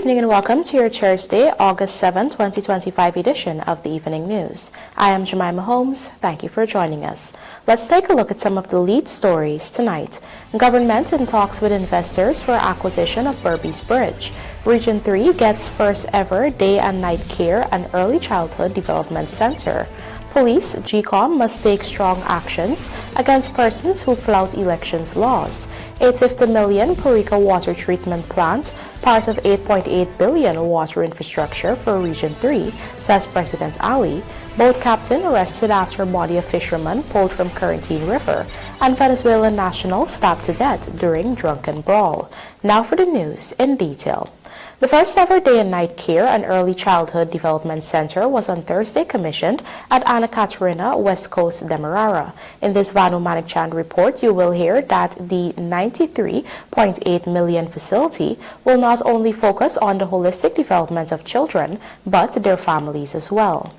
evening and welcome to your Thursday, August 7, 2025 edition of the Evening News. I am Jemima Holmes. Thank you for joining us. Let's take a look at some of the lead stories tonight. Government in talks with investors for acquisition of Burbys Bridge. Region 3 gets first ever day and night care and early childhood development center. Police, GECOM must take strong actions against persons who flout elections laws. 850 million PARIKA water treatment plant, part of 8.8 billion water infrastructure for Region 3, says President Ali. Boat captain arrested after body of fisherman pulled from Corentyne River, and Venezuelan national stabbed to death during drunken brawl. Now for the news in detail. The first ever day and night care and early childhood development center was on Thursday commissioned at Ana Catarina, West Coast, Demerara. In this Vanu Manikchand report, you will hear that the 93.8 million facility will not only focus on the holistic development of children, but their families as well.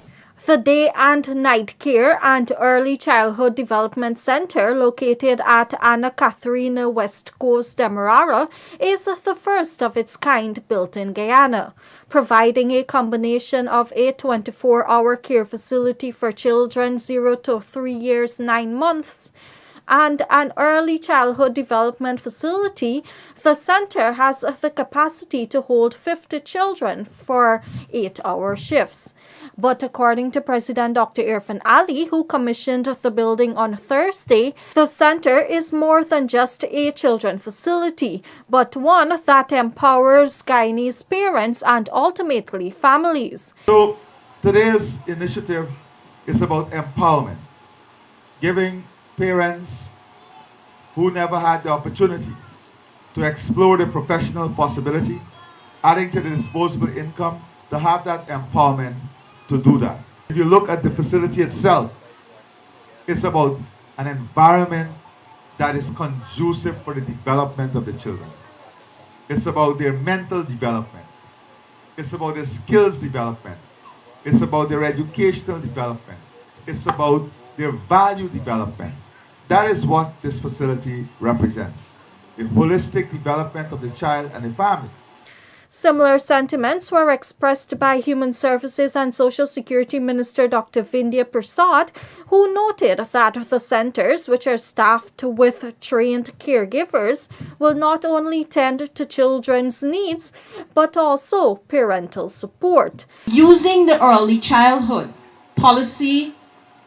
The Day and Night Care and Early Childhood Development Center, located at Ana Catarina, West Coast, Demerara, is the first of its kind built in Guyana, providing a combination of a 24-hour care facility for children 0 to 3 years 9 months and an early childhood development facility. The center has the capacity to hold 50 children for 8-hour shifts. But according to President Dr. Irfan Ali, who commissioned the building on Thursday, the center is more than just a children facility, but one that empowers Guyanese parents and ultimately families. So today's initiative is about empowerment, giving parents who never had the opportunity to explore the professional possibility, adding to the disposable income, to have that empowerment to do that. If you look at the facility itself, it's about an environment that is conducive for the development of the children. It's about their mental development. It's about their skills development. It's about their educational development. It's about their value development. That is what this facility represents. The holistic development of the child and the family. Similar sentiments were expressed by Human Services and Social Security Minister Dr. Vindhya Prasad, who noted that the centers, which are staffed with trained caregivers, will not only tend to children's needs, but also parental support. Using the early childhood policy,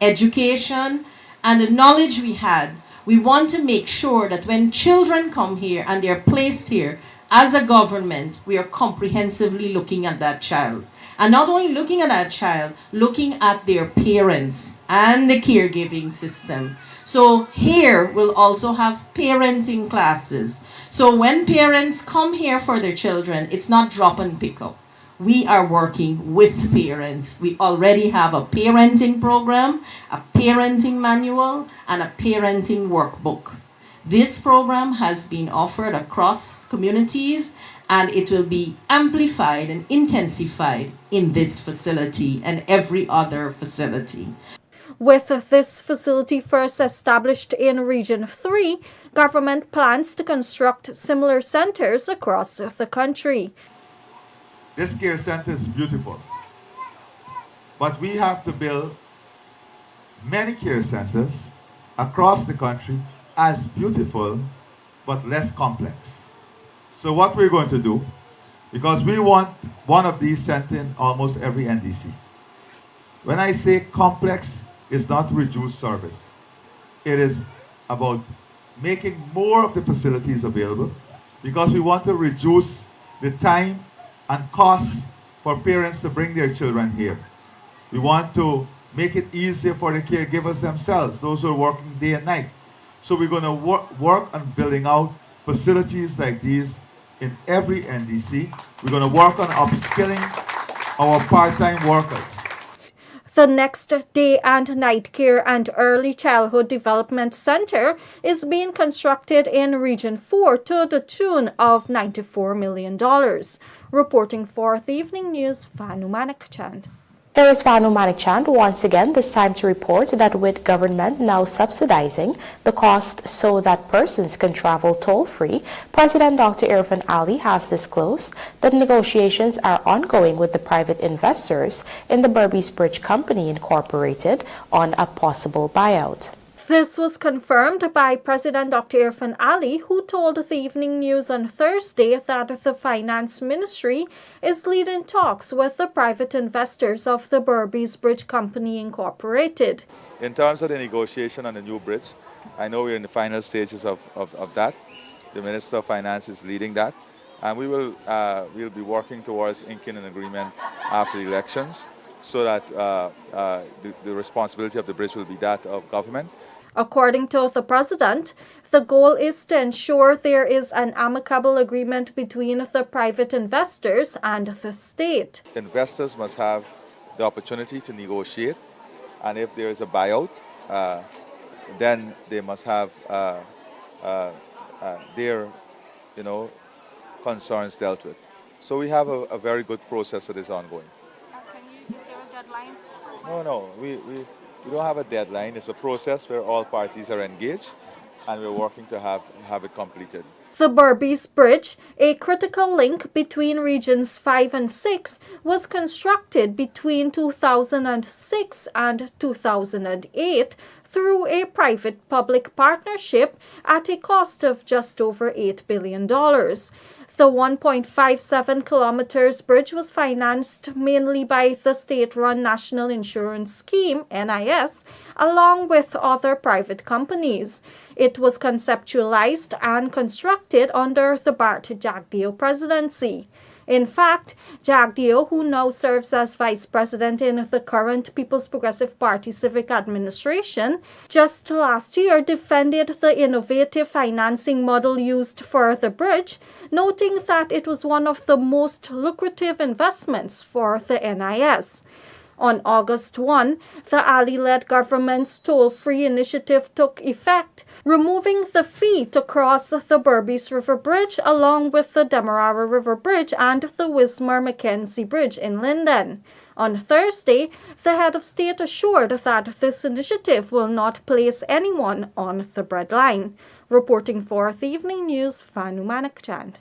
education, and the knowledge we had, we want to make sure that when children come here and they're placed here, as a government, we are comprehensively looking at that child. And not only looking at that child, looking at their parents and the caregiving system. So here we'll also have parenting classes. So when parents come here for their children, it's not drop and pick up. We are working with parents. We already have a parenting program, a parenting manual, and a parenting workbook. This program has been offered across communities, and it will be amplified and intensified in this facility and every other facility. With this facility first established in Region 3, government plans to construct similar centers across the country. This care center is beautiful, but we have to build many care centers across the country as beautiful but less complex. So what we're going to do, because we want one of these centers in almost every NDC. When I say complex, it's not reduced service. It is about making more of the facilities available, because we want to reduce the time and costs for parents to bring their children here. We want to make it easier for the caregivers themselves, those who are working day and night. So we're going to work on building out facilities like these in every NDC. We're going to work on upskilling our part-time workers. The next Day and Night Care and Early Childhood Development Center is being constructed in Region 4 to the tune of $94 million. Reporting for the Evening News, Vanu Manikchand. Here is Vanu Manikchand once again, this time to report that with government now subsidizing the cost so that persons can travel toll-free, President Dr. Irfan Ali has disclosed that negotiations are ongoing with the private investors in the Burbys Bridge Company Incorporated on a possible buyout. This was confirmed by President Dr. Irfan Ali, who told the Evening News on Thursday that the Finance Ministry is leading talks with the private investors of the Burbys Bridge Company Incorporated. In terms of the negotiation on the new bridge, I know we're in the final stages of that. The Minister of Finance is leading that, and we'll be working towards inking an agreement after the elections so that the responsibility of the bridge will be that of government. According to the president, the goal is to ensure there is an amicable agreement between the private investors and the state. Investors must have the opportunity to negotiate, and if there is a buyout, then they must have their concerns dealt with. So we have a very good process that is ongoing. Is there a deadline? No, we don't have a deadline. It's a process where all parties are engaged, and we're working to have it completed. The Burbys Bridge, a critical link between Regions 5 and 6, was constructed between 2006 and 2008 through a private-public partnership at a cost of just over $8 billion. The 1.57 kilometers bridge was financed mainly by the state-run National Insurance Scheme, NIS, along with other private companies. It was conceptualized and constructed under the Bart Jagdeo presidency. In fact, Jagdeo, who now serves as vice president in the current People's Progressive Party Civic administration, just last year defended the innovative financing model used for the bridge, noting that it was one of the most lucrative investments for the NIS. On August 1, the Ali-led government's toll-free initiative took effect, removing the fee to cross the Burbys River Bridge along with the Demerara River Bridge and the Wismar-Mackenzie Bridge in Linden. On Thursday, the head of state assured that this initiative will not place anyone on the breadline. Reporting for the Evening News, Vanu Manikchand.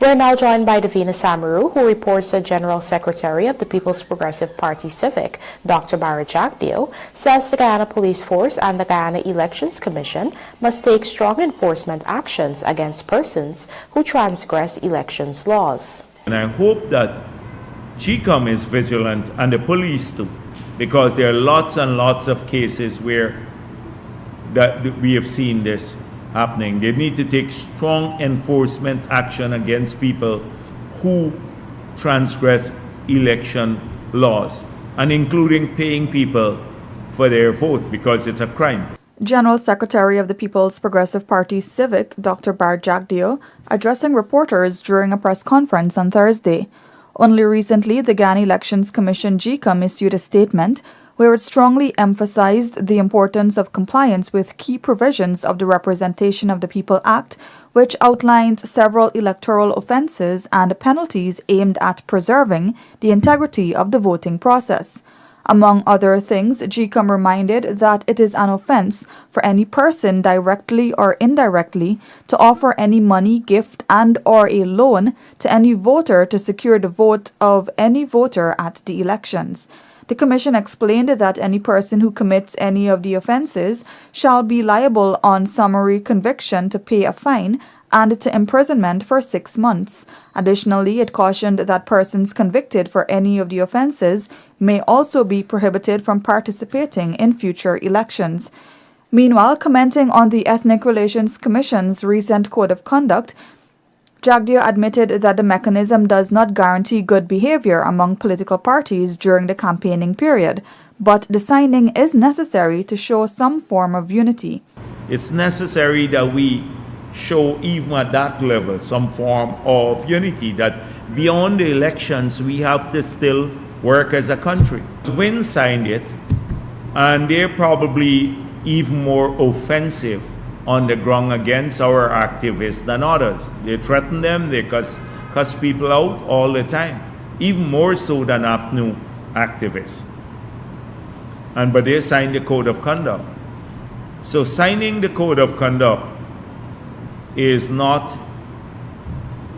We're now joined by Davina Samaru, who reports that General Secretary of the People's Progressive Party Civic, Dr. Bart Jagdeo, says the Guyana Police Force and the Guyana Elections Commission must take strong enforcement actions against persons who transgress elections laws. And I hope that GECOM is vigilant and the police too, because there are lots and lots of cases where that we have seen this happening. They need to take strong enforcement action against people who transgress election laws, and including paying people for their vote, because it's a crime. General Secretary of the People's Progressive Party Civic, Dr. Bart Jagdeo, addressing reporters during a press conference on Thursday. Only recently, the Guyana Elections Commission GECOM issued a statement where it strongly emphasized the importance of compliance with key provisions of the Representation of the People Act, which outlines several electoral offenses and penalties aimed at preserving the integrity of the voting process. Among other things, GECOM reminded that it is an offense for any person directly or indirectly to offer any money, gift, and/or a loan to any voter to secure the vote of any voter at the elections. The Commission explained that any person who commits any of the offenses shall be liable on summary conviction to pay a fine and to imprisonment for 6 months. Additionally, it cautioned that persons convicted for any of the offenses may also be prohibited from participating in future elections. Meanwhile, commenting on the Ethnic Relations Commission's recent code of conduct, Jagdeo admitted that the mechanism does not guarantee good behavior among political parties during the campaigning period, but the signing is necessary to show some form of unity. It's necessary that we show, even at that level, some form of unity, that beyond the elections we have to still work as a country. WIN signed it, and they're probably even more offensive on the ground against our activists than others. They threaten them, they cuss people out all the time, even more so than APNU activists. but they signed the code of conduct. So signing the code of conduct is not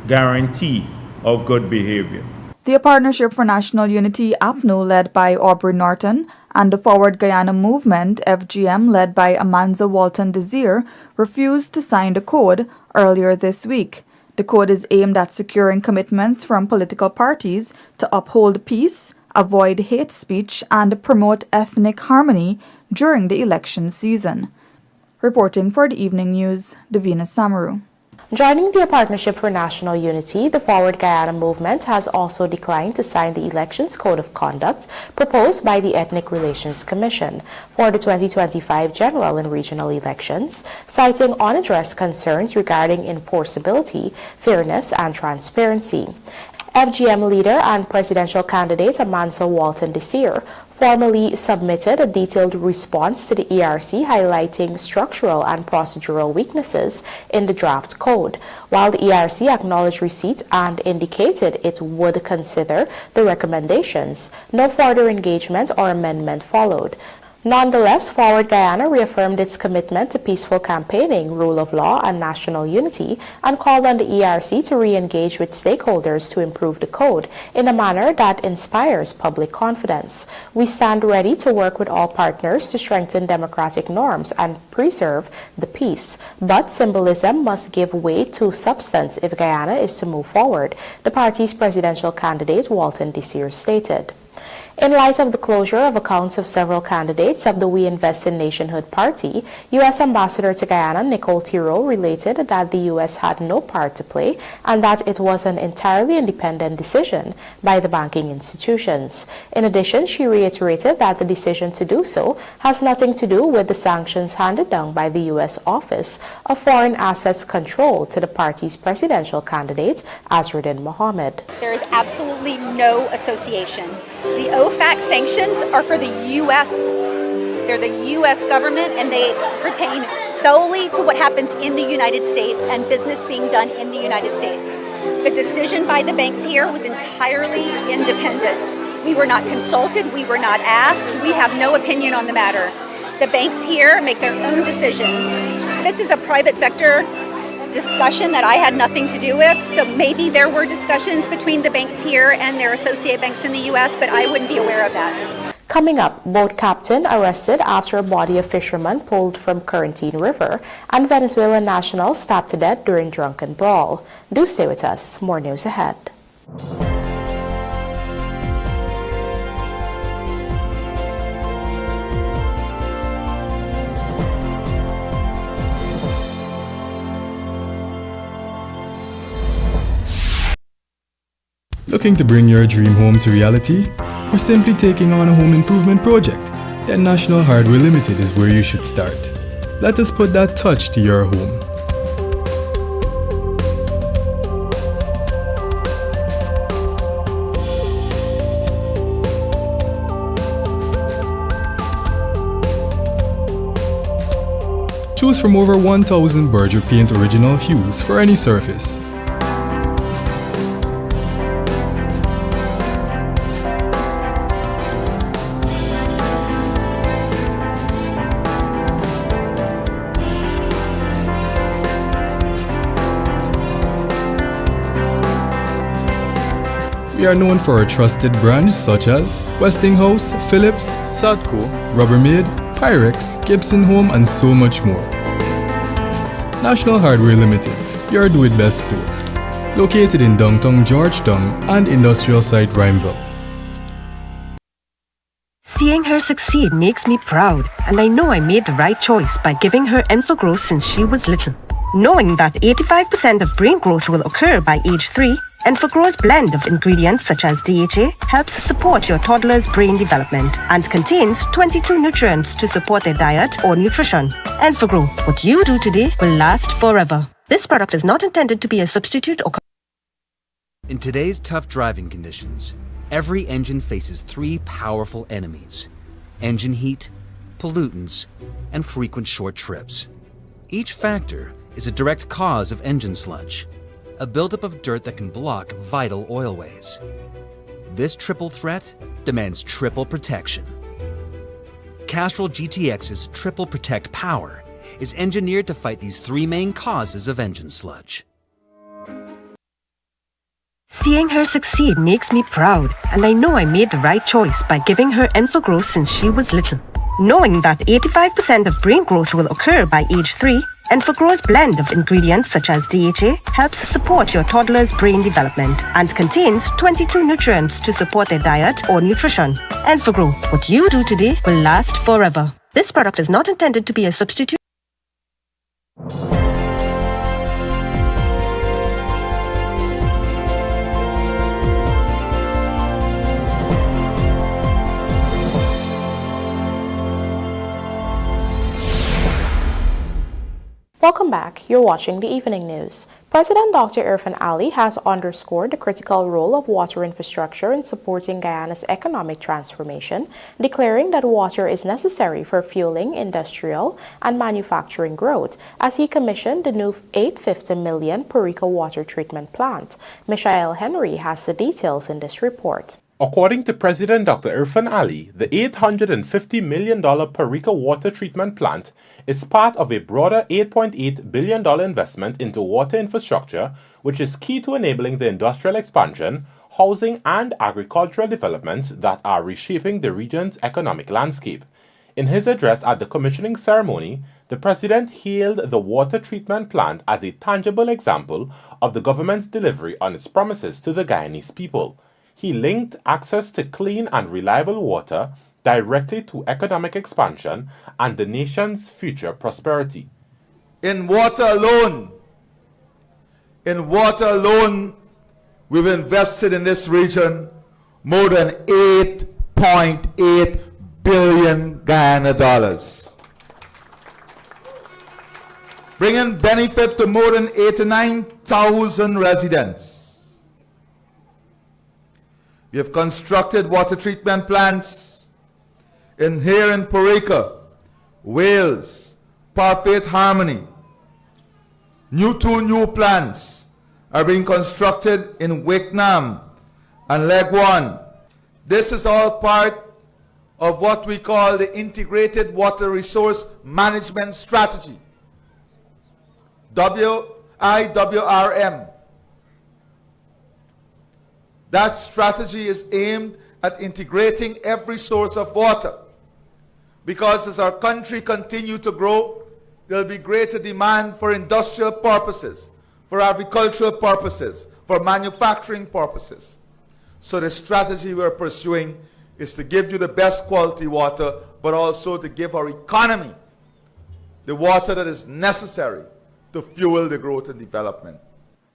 guarantee of good behavior. The Partnership for National Unity APNU, led by Aubrey Norton, and the Forward Guyana Movement FGM, led by Amanza Walton Desir, refused to sign the code earlier this week. The code is aimed at securing commitments from political parties to uphold peace, avoid hate speech, and promote ethnic harmony during the election season. Reporting for the Evening News, Davina Samaru. Joining the Partnership for National Unity, the Forward Guyana Movement has also declined to sign the Elections Code of Conduct proposed by the Ethnic Relations Commission for the 2025 general and regional elections, citing unaddressed concerns regarding enforceability, fairness, and transparency. FGM leader and presidential candidate Amansa Walton Desir formally submitted a detailed response to the ERC highlighting structural and procedural weaknesses in the draft code, while the ERC acknowledged receipt and indicated it would consider the recommendations. No further engagement or amendment followed. Nonetheless, Forward Guyana reaffirmed its commitment to peaceful campaigning, rule of law, and national unity, and called on the ERC to re-engage with stakeholders to improve the code in a manner that inspires public confidence. We stand ready to work with all partners to strengthen democratic norms and preserve the peace, but symbolism must give way to substance if Guyana is to move forward, the party's presidential candidate Walton Desir stated. In light of the closure of accounts of several candidates of the We Invest in Nationhood party, U.S. Ambassador to Guyana Nicole Tiro related that the U.S. had no part to play and that it was an entirely independent decision by the banking institutions. In addition, she reiterated that the decision to do so has nothing to do with the sanctions handed down by the U.S. Office of Foreign Assets Control to the party's presidential candidate, Azruddin Mohammed. There is absolutely no association. The OFAC sanctions are for the U.S. They're the U.S. government, and they pertain solely to what happens in the United States and business being done in the United States. The decision by the banks here was entirely independent. We were not consulted. We were not asked. We have no opinion on the matter. The banks here make their own decisions. This is a private sector discussion that I had nothing to do with, so maybe there were discussions between the banks here and their associate banks in the U.S., but I wouldn't be aware of that. Coming up, boat captain arrested after a body of fishermen pulled from Corentyne River, and Venezuelan nationals stabbed to death during drunken brawl. Do stay with us. More news ahead. Looking to bring your dream home to reality? Or simply taking on a home improvement project? Then National Hardware Limited is where you should start. Let us put that touch to your home. Choose from over 1,000 Berger Paint original hues for any surface. We are known for our trusted brands such as Westinghouse, Philips, Sadco, Rubbermaid, Pyrex, Gibson Home, and so much more. National Hardware Limited, your do-it-best store. Located in downtown Georgetown and industrial site Rhymeville. Seeing her succeed makes me proud, and I know I made the right choice by giving her Enfogrow since she was little. Knowing that 85% of brain growth will occur by age 3, Enfogrow's blend of ingredients such as DHA helps support your toddler's brain development and contains 22 nutrients to support their diet or nutrition. Enfogrow, what you do today will last forever. This product is not intended to be a substitute or... In today's tough driving conditions, every engine faces 3 powerful enemies: engine heat, pollutants, and frequent short trips. Each factor is a direct cause of engine sludge, a buildup of dirt that can block vital oilways. This triple threat demands triple protection. Castrol GTX's Triple Protect Power is engineered to fight these three main causes of engine sludge. Seeing her succeed makes me proud, and I know I made the right choice by giving her Enfogrowth since she was little. Knowing that 85% of brain growth will occur by age 3, Enfogrowth's blend of ingredients such as DHA helps support your toddler's brain development and contains 22 nutrients to support their diet or nutrition. Enfogrowth, what you do today will last forever. This product is not intended to be a substitute. Welcome back. You're watching the Evening News. President Dr. Irfan Ali has underscored the critical role of water infrastructure in supporting Guyana's economic transformation, declaring that water is necessary for fueling industrial and manufacturing growth, as he commissioned the new $850 million PARIKA water treatment plant. Michael Henry has the details in this report. According to President Dr. Irfan Ali, the $850 million PARIKA water treatment plant is part of a broader $8.8 billion investment into water infrastructure, which is key to enabling the industrial expansion, housing, and agricultural developments that are reshaping the region's economic landscape. In his address at the commissioning ceremony, the President hailed the water treatment plant as a tangible example of the government's delivery on its promises to the Guyanese people. He linked access to clean and reliable water directly to economic expansion and the nation's future prosperity. In water alone, we've invested in this region more than 8.8 billion Guyana dollars, bringing benefit to more than 89,000 residents. We have constructed water treatment plants here in PARIKA, Wales, Parfait Harmony. Two new plants are being constructed in Wicknam and Legwan. This is all part of what we call the Integrated Water Resource Management Strategy, IWRM. That strategy is aimed at integrating every source of water, because as our country continues to grow, there will be greater demand for industrial purposes, for agricultural purposes, for manufacturing purposes. So the strategy we're pursuing is to give you the best quality water, but also to give our economy the water that is necessary to fuel the growth and development.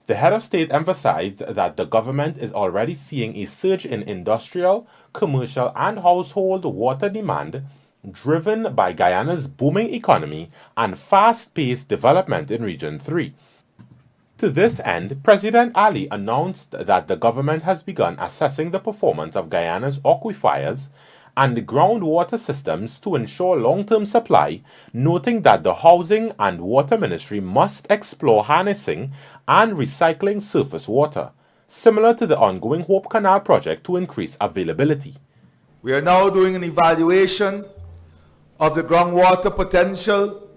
The head of state emphasized that the government is already seeing a surge in industrial, commercial, and household water demand, driven by Guyana's booming economy and fast-paced development in Region 3. To this end, President Ali announced that the government has begun assessing the performance of Guyana's aquifers and the groundwater systems to ensure long-term supply, noting that the Housing and Water Ministry must explore harnessing and recycling surface water, similar to the ongoing Hope Canal project to increase availability. We are now doing an evaluation of the groundwater potential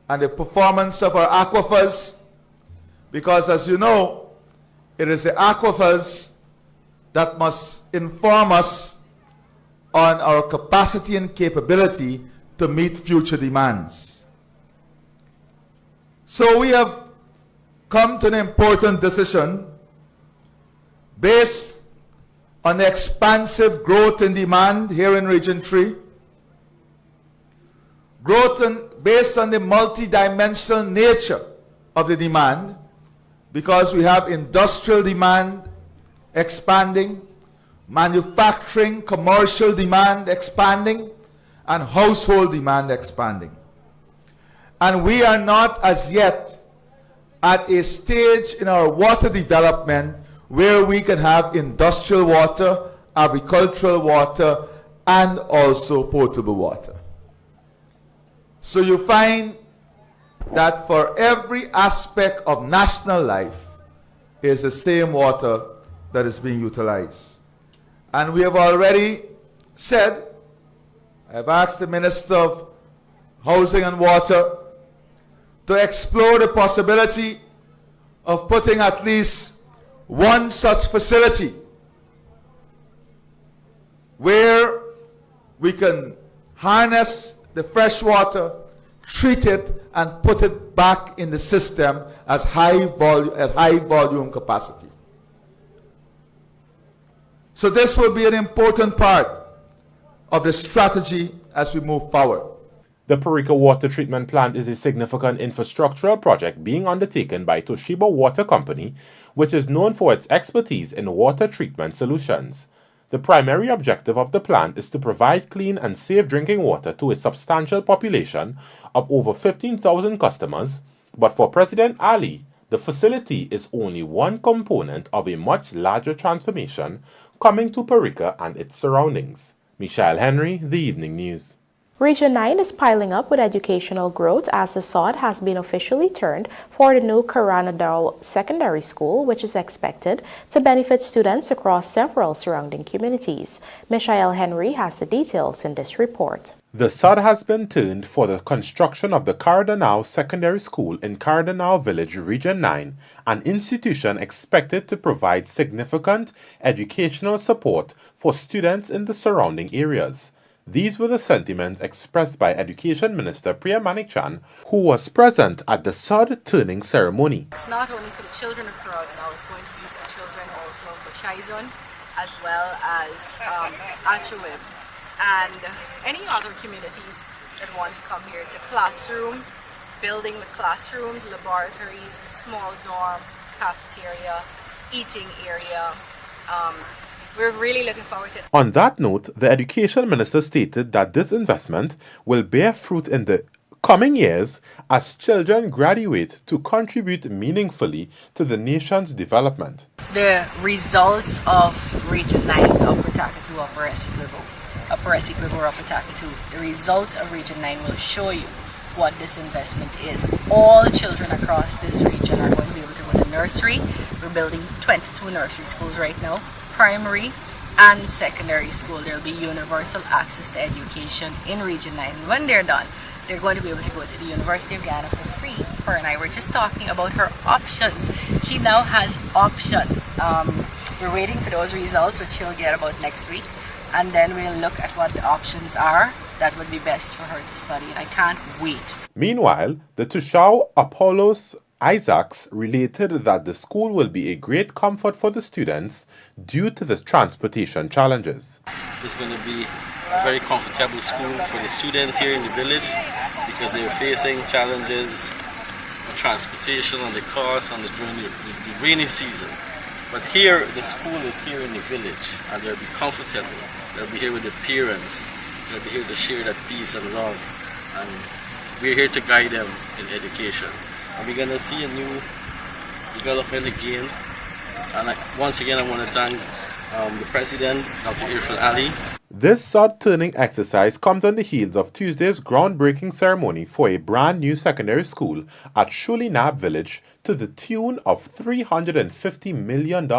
and the performance of our aquifers, because as you know, it is the aquifers that must inform us on our capacity and capability to meet future demands. So we have come to an important decision based on the expansive growth in demand here in Region 3, based on the multi-dimensional nature of the demand, because we have industrial demand expanding, manufacturing, commercial demand expanding, and household demand expanding. And we are not as yet at a stage in our water development where we can have industrial water, agricultural water, and also potable water. So you find that for every aspect of national life is the same water that is being utilized. And we have already said, I've asked the Minister of Housing and Water to explore the possibility of putting at least one such facility where we can harness the fresh water, treat it, and put it back in the system as high volume capacity. So this will be an important part of the strategy as we move forward. The PARIKA water treatment plant is a significant infrastructural project being undertaken by Toshiba Water Company, which is known for its expertise in water treatment solutions. The primary objective of the plant is to provide clean and safe drinking water to a substantial population of over 15,000 customers, but for President Ali, the facility is only one component of a much larger transformation coming to PARIKA and its surroundings. Michelle Henry, The Evening News. Region 9 is piling up with educational growth as the sod has been officially turned for the new Corentyne Secondary School, which is expected to benefit students across several surrounding communities. Michelle Henry has the details in this report. The sod has been turned for the construction of the Corentyne Secondary School in Corentyne Village, Region 9, an institution expected to provide significant educational support for students in the surrounding areas. These were the sentiments expressed by Education Minister Priya Manichan, who was present at the sod turning ceremony. It's not only for the children of Corentyne, it's going to be for children also for Shaizun, as well as Achewib, and any other communities that want to come here. It's a classroom, building the classrooms, laboratories, small dorm, cafeteria, eating area. We're really looking forward to it. On that note, the Education Minister stated that this investment will bear fruit in the coming years as children graduate to contribute meaningfully to the nation's development. The results of Region 9, Upper Takatu, Upper Essequibo, Upper Essequibo, Upper Takatu, the results of Region 9 will show you what this investment is. All children across this region are going to be able to go to nursery. We're building 22 nursery schools right now. Primary and secondary school, there will be universal access to education in Region 9. When they're done, they're going to be able to go to the University of Ghana for free. Her and I were just talking about her options. She now has options. We're waiting for those results, which she'll get about next week. And then we'll look at what the options are that would be best for her to study. And I can't wait. Meanwhile, the Tushao Apollos Isaacs related that the school will be a great comfort for the students due to the transportation challenges. It's going to be a very comfortable school for the students here in the village because they're facing challenges with transportation and the cost and during the rainy season. But here, the school is here in the village and they'll be comfortable. They'll be here with their parents. They'll be here to share that peace and love. And we're here to guide them in education. And we're going to see a new development again. And once again, I want to thank the President, Dr. Irfan Ali. This sod turning exercise comes on the heels of Tuesday's groundbreaking ceremony for a brand new secondary school at Shulinab Village to the tune of $350 million.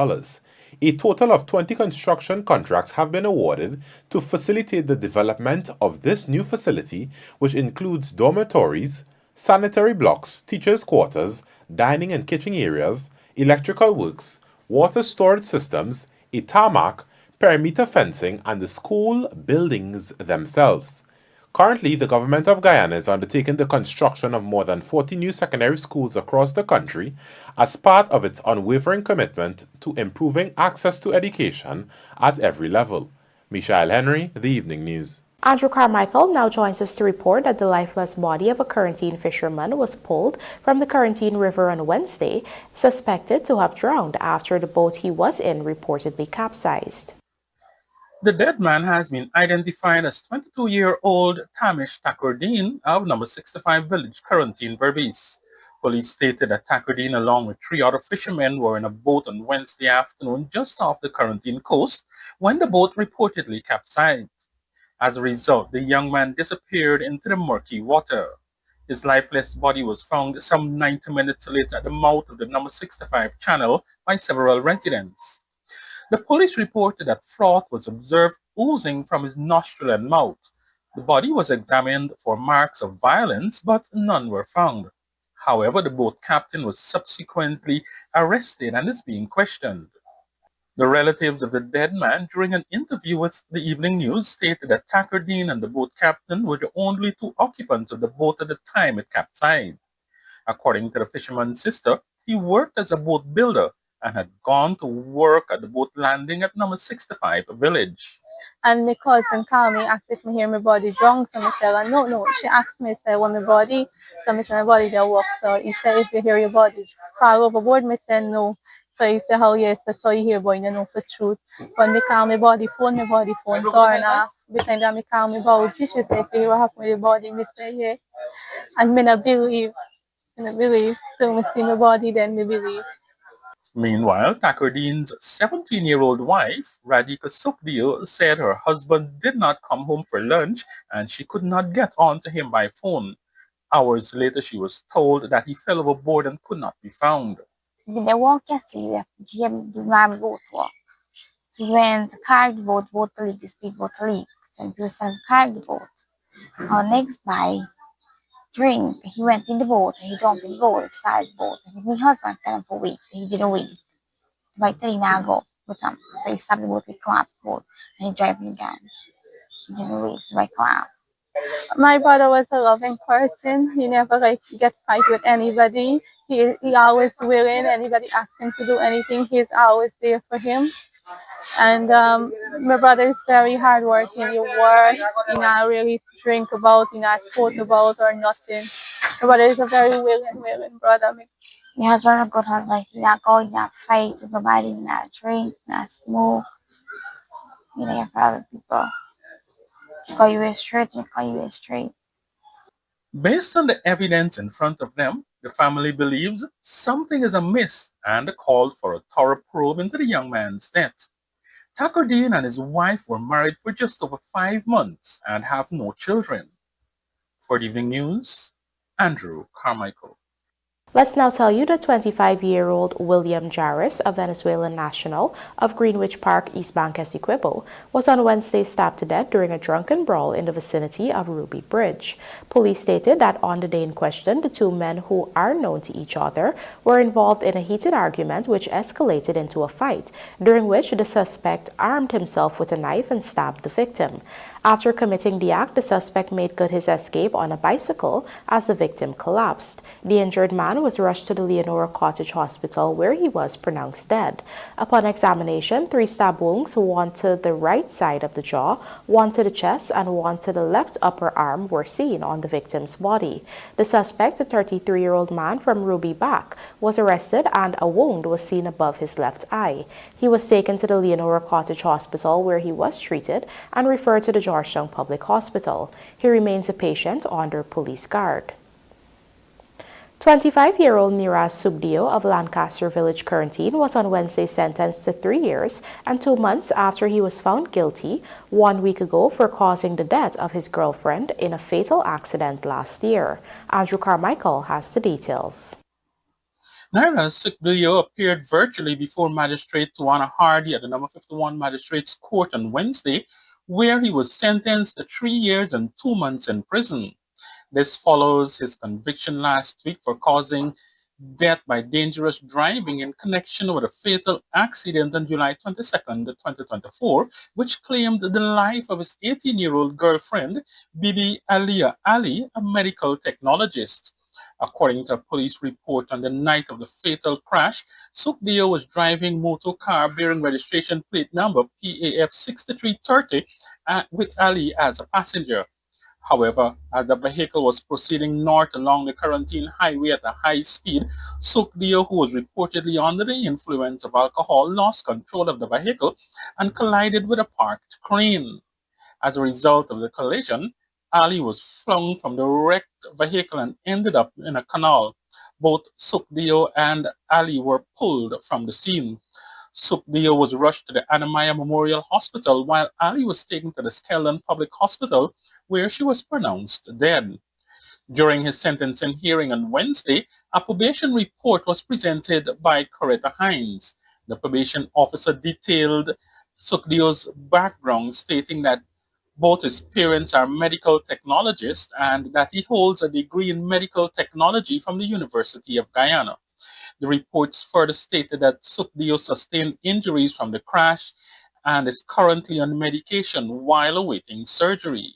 A total of 20 construction contracts have been awarded to facilitate the development of this new facility, which includes dormitories, sanitary blocks, teachers' quarters, dining and kitchen areas, electrical works, water storage systems, a tarmac, perimeter fencing, and the school buildings themselves. Currently, the government of Guyana is undertaking the construction of more than 40 new secondary schools across the country as part of its unwavering commitment to improving access to education at every level. Michelle Henry, The Evening News. Andrew Carmichael now joins us to report that the lifeless body of a Corentyne fisherman was pulled from the Corentyne River on Wednesday, suspected to have drowned after the boat he was in reportedly capsized. The dead man has been identified as 22-year-old Tamish Takurdeen of number 65 village, Corentyne, Burbys. Police stated that Takurdeen, along with 3 other fishermen, were in a boat on Wednesday afternoon just off the Corentyne coast when the boat reportedly capsized. As a result, the young man disappeared into the murky water. His lifeless body was found some 90 minutes later at the mouth of the number 65 channel by several residents. The police reported that froth was observed oozing from his nostril and mouth. The body was examined for marks of violence, but none were found. However, the boat captain was subsequently arrested and is being questioned. The relatives of the dead man, during an interview with the Evening News, stated that Takerdine and the boat captain were the only two occupants of the boat at the time it capsized. According to the fisherman's sister, he worked as a boat builder and had gone to work at the boat landing at number 65 village. And my cousin called me, asked if me hear my body drunk. So I said, no. She asked me, say, what my body? So I said, my body don't work. So he said, if you hear your body fall overboard, me said, no. So he said, how yes, that's how you hear, boy, you know for truth. When me call my body phone turn off. Behind that, me call me body. She said, if you hear what happened with your body, me say, yeah. And me not believe. So me see my body, then me believe. Meanwhile, Takerdine's 17-year-old wife, Radhika Sukhdeo, said her husband did not come home for lunch and she could not get on to him by phone. Hours later, she was told that he fell overboard and could not be found. They walk yesterday, Jim do my boat walk. He went to carry the boat to leak, the speedboat to leak. So he was carry the boat. Our next by drink, he went in the boat, he jumped in the boat, started the boat. And my husband tell him for wait, he didn't wait. By 3 now go with him. So he stopped the boat, he collapsed the boat, and he driving again. He didn't wait, so I collapsed. My brother was a loving person. He never get fight with anybody. He always willing. Anybody ask him to do anything, he's always there for him. And my brother is very hardworking. He work. He not really drink about. He not sport about or nothing. My brother is a very willing brother. My husband is a good husband. He not go, he not fight with nobody, he not drink, not smoke. He not get for other people. He call you straight, he call you straight. Based on the evidence in front of them, the family believes something is amiss and called for a thorough probe into the young man's death. Takerdine and his wife were married for just over 5 months and have no children. For the Evening News, Andrew Carmichael. Let's now tell you that 25-year-old William Jarris, a Venezuelan national of Greenwich Park, East Bank, Essequibo, was on Wednesday stabbed to death during a drunken brawl in the vicinity of Burbys Bridge. Police stated that on the day in question, the two men, who are known to each other, were involved in a heated argument which escalated into a fight, during which the suspect armed himself with a knife and stabbed the victim. After committing the act, the suspect made good his escape on a bicycle as the victim collapsed. The injured man was rushed to the Leonora Cottage Hospital, where he was pronounced dead. Upon examination, 3 stab wounds, one to the right side of the jaw, one to the chest, and one to the left upper arm, were seen on the victim's body. The suspect, a 33-year-old man from Ruby Back, was arrested and a wound was seen above his left eye. He was taken to the Leonora Cottage Hospital, where he was treated and referred to the Georgetown Public Hospital. He remains a patient under police guard. 25-year-old Niraz Subdio of Lancaster Village, Corentyne, was on Wednesday sentenced to 3 years and 2 months after he was found guilty 1 week ago for causing the death of his girlfriend in a fatal accident last year. Andrew Carmichael has the details. Niraz Subdio appeared virtually before Magistrate Tuana Hardy at the number 51 Magistrates Court on Wednesday, where he was sentenced to 3 years and 2 months in prison. This follows his conviction last week for causing death by dangerous driving in connection with a fatal accident on July 22, 2024, which claimed the life of his 18-year-old girlfriend, Bibi Alia Ali, a medical technologist. According to a police report, on the night of the fatal crash, Subdio was driving a motor car bearing registration plate number PAF 6330 with Ali as a passenger. However, as the vehicle was proceeding north along the Corentyne highway at a high speed, Subdio, who was reportedly under the influence of alcohol, lost control of the vehicle and collided with a parked crane. As a result of the collision, Ali was flung from the wrecked vehicle and ended up in a canal. Both Subdio and Ali were pulled from the scene. Subdio was rushed to the Anamaya Memorial Hospital, while Ali was taken to the Skeldon Public Hospital, where she was pronounced dead. During his sentencing hearing on Wednesday, a probation report was presented by Coretta Hines. The probation officer detailed Subdio's background, stating that Both his parents are medical technologists and that he holds a degree in medical technology from the University of Guyana. The reports further stated that Sukdio sustained injuries from the crash and is currently on medication while awaiting surgery.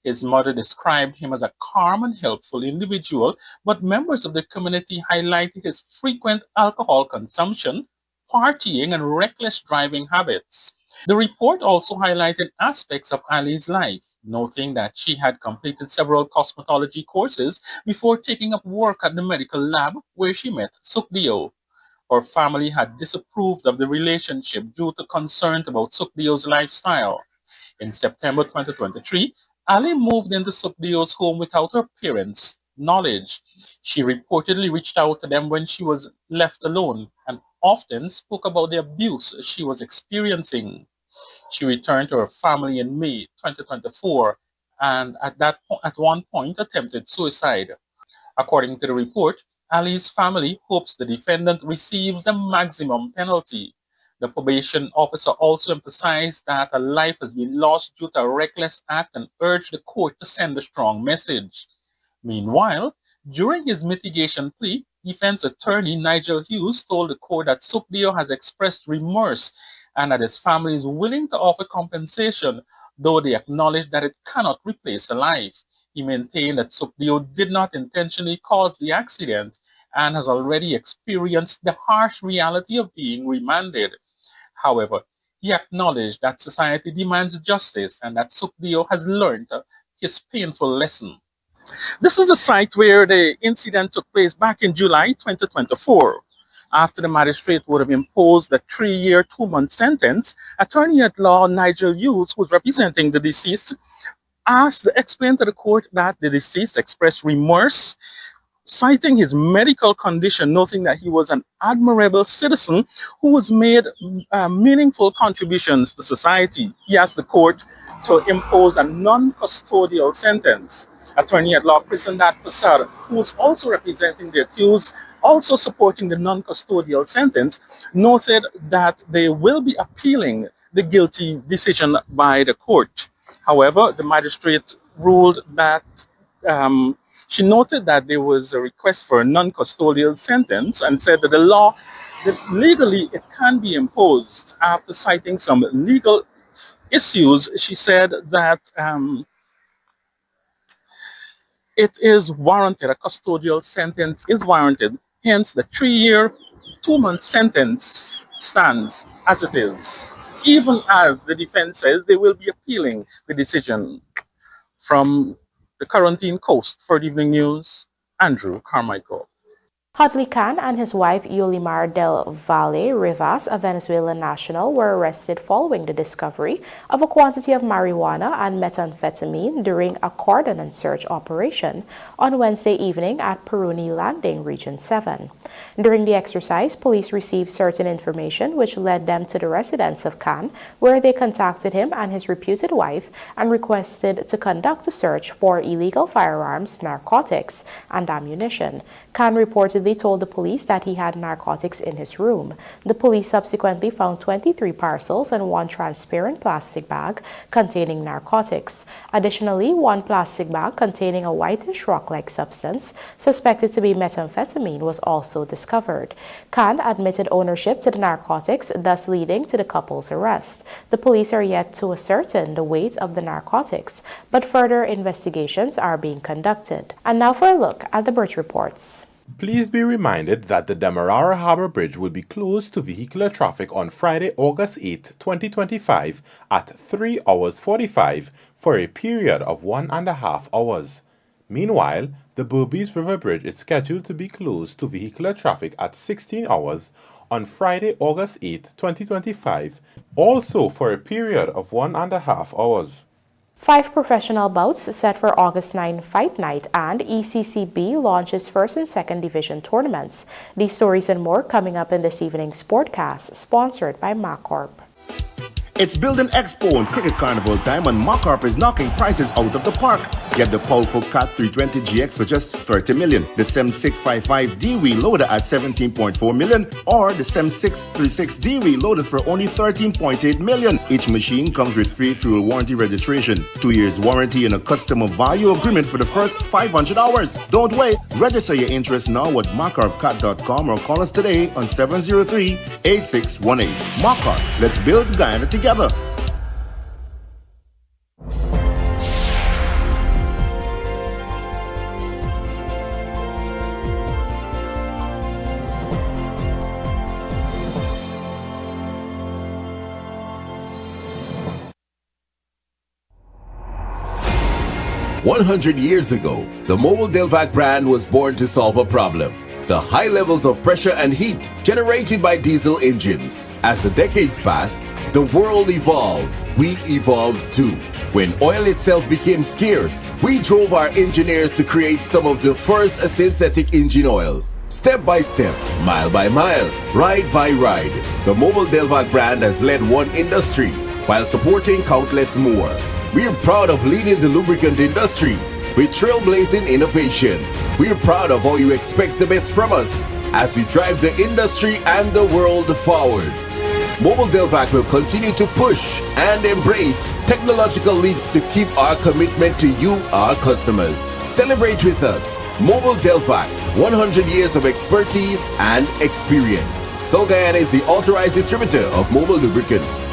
His mother described him as a calm and helpful individual, but members of the community highlighted his frequent alcohol consumption, partying, and reckless driving habits. The report also highlighted aspects of Ali's life, noting that she had completed several cosmetology courses before taking up work at the medical lab where she met Sukdio. Her family had disapproved of the relationship due to concerns about Sukdio's lifestyle. In September 2023, Ali moved into Sukdio's home without her parents' knowledge. She reportedly reached out to them when she was left alone and often spoke about the abuse she was experiencing. She returned to her family in May 2024 and at one point attempted suicide. According to the report, Ali's family hopes the defendant receives the maximum penalty. The probation officer also emphasized that a life has been lost due to a reckless act and urged the court to send a strong message. Meanwhile, during his mitigation plea, defense attorney Nigel Hughes told the court that Sukdio has expressed remorse and that his family is willing to offer compensation, though they acknowledge that it cannot replace a life. He maintained that Sukdio did not intentionally cause the accident and has already experienced the harsh reality of being remanded. However, he acknowledged that society demands justice and that Sukdio has learned his painful lesson. This is the site where the incident took place back in July 2024. After the magistrate would have imposed a 3-year, 2-month sentence, attorney-at-law Nigel Hughes, who was representing the deceased, explained to the court that the deceased expressed remorse, citing his medical condition, noting that he was an admirable citizen who has made meaningful contributions to society. He asked the court to impose a non-custodial sentence. Attorney-at-law Prisandat Prasad, who was also representing the accused, also supporting the non-custodial sentence, noted that they will be appealing the guilty decision by the court. However, the magistrate ruled that she noted that there was a request for a non-custodial sentence and said that legally it can be imposed. After citing some legal issues, she said that it is warranted, a custodial sentence is warranted, hence the 3-year, 2-month sentence stands as it is, even as the defense says they will be appealing the decision. From the Quarantine Coast for the Evening News, Andrew Carmichael. Hudley Khan and his wife Yulimar del Valle Rivas, a Venezuelan national, were arrested following the discovery of a quantity of marijuana and methamphetamine during a cordon and search operation on Wednesday evening at Peruni Landing, Region 7. During the exercise, police received certain information which led them to the residence of Khan, where they contacted him and his reputed wife and requested to conduct a search for illegal firearms, narcotics, and ammunition. Khan reportedly told the police that he had narcotics in his room. The police subsequently found 23 parcels and 1 transparent plastic bag containing narcotics. Additionally, 1 plastic bag containing a whitish rock-like substance suspected to be methamphetamine was also discovered. Khan admitted ownership to the narcotics, thus leading to the couple's arrest. The police are yet to ascertain the weight of the narcotics, but further investigations are being conducted. And now for a look at the bridge reports. Please be reminded that the Demerara Harbour Bridge will be closed to vehicular traffic on Friday, August 8, 2025 at 3 hours 45 for a period of 1.5 hours. Meanwhile, the Burbys Bridge is scheduled to be closed to vehicular traffic at 16 hours on Friday, August 8, 2025, also for a period of 1.5 hours. 5 professional bouts set for August 9 Fight Night, and ECCB launches 1st and 2nd Division tournaments. These stories and more coming up in this evening's sportcast, sponsored by MacCorp. It's Building Expo and Cricket Carnival time and Mock-Up is knocking prices out of the park. Get the powerful Cat 320 GX for just 30 million, the SEM 655D wheel loader at 17.4 million, or the SEM 636D wheel loader for only 13.8 million. Each machine comes with free fuel warranty registration, 2 years warranty and a customer value agreement for the first 500 hours. Don't wait. Register your interest now at mockupcat.com or call us today on 703-8618. Mock-Up. Let's build Guyana together. 100 years ago, the Mobile Delvac brand was born to solve a problem: the high levels of pressure and heat generated by diesel engines. As the decades passed, the world evolved. We evolved too. When oil itself became scarce, we drove our engineers to create some of the first synthetic engine oils. Step by step, mile by mile, ride by ride, the Mobile Delvac brand has led one industry while supporting countless more. We're proud of leading the lubricant industry with trailblazing innovation. We're proud of how you expect the best from us as we drive the industry and the world forward. Mobile Delvac will continue to push and embrace technological leaps to keep our commitment to you, our customers. Celebrate with us. Mobile Delvac, 100 years of expertise and experience. Sol Guyana is the authorized distributor of mobile lubricants.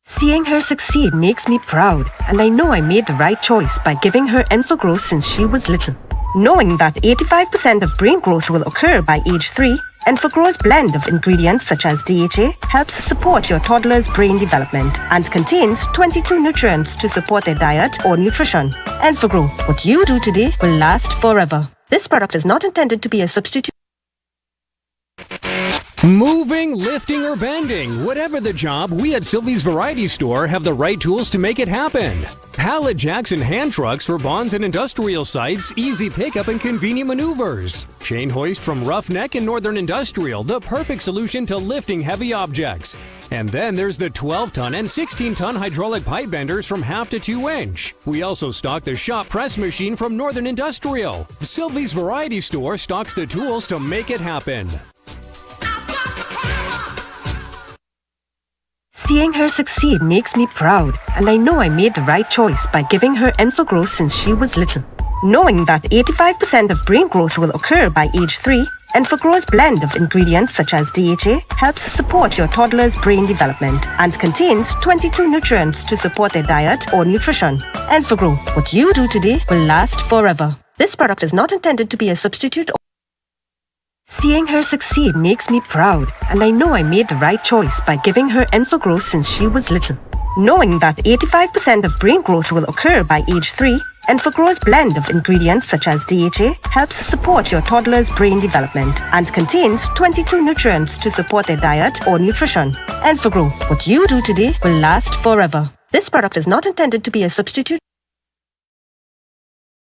Seeing her succeed makes me proud, and I know I made the right choice by giving her Enfogrowth since she was little. Knowing that 85% of brain growth will occur by age 3, Enfogrowth's blend of ingredients such as DHA helps support your toddler's brain development and contains 22 nutrients to support their diet or nutrition. Enfogrowth, what you do today will last forever. This product is not intended to be a substitute. Moving, lifting, or bending, whatever the job, we at Sylvie's Variety Store have the right tools to make it happen. Pallet jacks and hand trucks for bonds and industrial sites, easy pickup and convenient maneuvers. Chain hoist from Roughneck and Northern Industrial, the perfect solution to lifting heavy objects. And then there's the 12-ton and 16-ton hydraulic pipe benders from 1/2 to 2 inch. We also stock the shop press machine from Northern Industrial. Sylvie's Variety Store stocks the tools to make it happen. Seeing her succeed makes me proud, and I know I made the right choice by giving her Enfogrowth since she was little. Knowing that 85% of brain growth will occur by age 3, Enfogrowth's blend of ingredients such as DHA helps support your toddler's brain development and contains 22 nutrients to support their diet or nutrition. Enfogrowth, what you do today will last forever. This product is not intended to be a substitute. Seeing her succeed makes me proud, and I know I made the right choice by giving her Enfogrowth since she was little. Knowing that 85% of brain growth will occur by age 3, Enfogrowth's blend of ingredients such as DHA helps support your toddler's brain development and contains 22 nutrients to support their diet or nutrition. Enfogrowth, what you do today will last forever. This product is not intended to be a substitute.